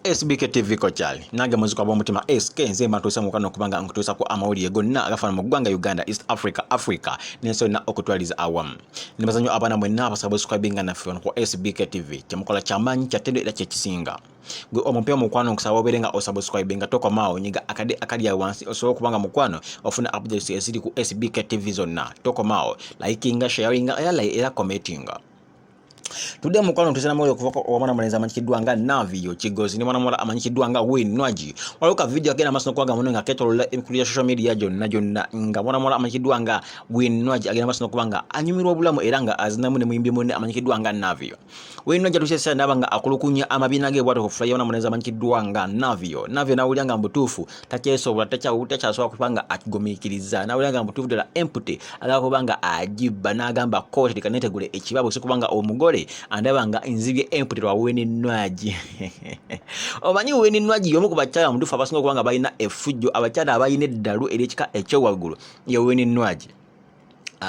SBK TV kochali nange muzuka bw'omutima SK nze matuusa mukano okubanga nkutuusa ku amawulire gonna agafana mu ggwanga Uganda, East Africa n'ensi yonna okutwaliza awamu. Nibazanyo abaana mwenna abasubscribinga naffe ku SBK TV kyemukola kyamaanyi kyattendo era kyekisinga. Gwe omupya mukwano nkusaba obeere nga osubscribinga tokomaawo nyiga akade akali wansi osobola okubanga mukwano ofuna updates eziri ku SBK TV zonna. Tokomaawo likinga, sharinga era commentinga. Tudde mukwano tusana moyo kuvuka omwana mulenzi amanyikiddwa nga Navio Kigozi ni mwana amanyikiddwa nga Win Nwaji. Waluka video agenda maso kwaga muno nga ketolola kuri social media jonna nga mwana amanyikiddwa nga Win Nwaji agenda maso kubanga anyumirwa obulamu era nga azinamu ne muyimbi munne amanyikiddwa nga Navio. Win Nwaji tusese nabanga akulukunya amabina ge bwato kufulaya mwana mulenzi amanyikiddwa nga Navio nawulya nga mbutuufu takyesobola takyasobola kubanga akigomikiriza nawulya nga mbutuufu dala empty agakubanga ajiba n'agamba court likanetegule ekibabo sikubanga omugole andabanga inzibye empty lwa Win Nwaji. Omanyi Win Nwaji yomu kubakyala mutuufu abasinga kubanga balina effujjo abakyala abayina eddalu ery'ekika ekyowaggulu ye Win Nwaji.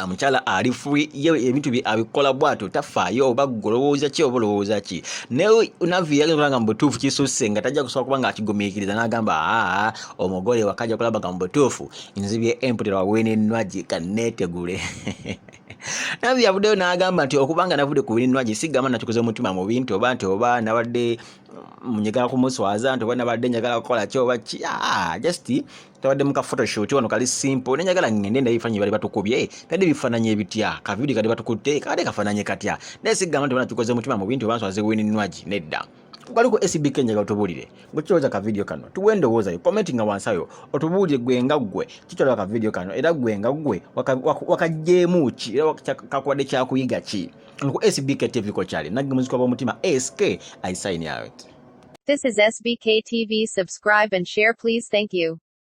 Muchala ali free yewe ebintu bi abikola bwato tafaayo oba golowooza ki obolowooza ki ne Navio yagenda mbutuufu kisusse nga tajja kusobola kubanga akigomikiriza n'agamba omugole wakajja kulaba nga mbutuufu inzibye empty lwa Win Nwaji kanetegule. Navio yavuddeyo n'agamba nti okubanga navudde ku Win Nwaji sigamba nakikoze omutima mu bintu oba nti oba nabadde njagala kumuswaza nti oba nabadde njagala kukola ki oba ki just tabadde muka photoshoot wano kali simple nenjagala ngende ndabifanye bali batukubye tadde bifananye bitya ka video kali batukutte kade kafananye katya nesigamba nti nakikoze omutima mu bintu oba nswaze Win Nwaji nedda Kugali ku SBK njagala otubulire gwekiroza ka video kano tuwende woza commenting wansayo otubulire gwe nga gwe kichola ka video kano era gwe nga gwe wakajjemu ki era kakwadde kya kuyiga ki ku SBK TV ko chali nagge muziko bw'omutima SK I sign out. This is SBK TV. Subscribe and share please. Thank you.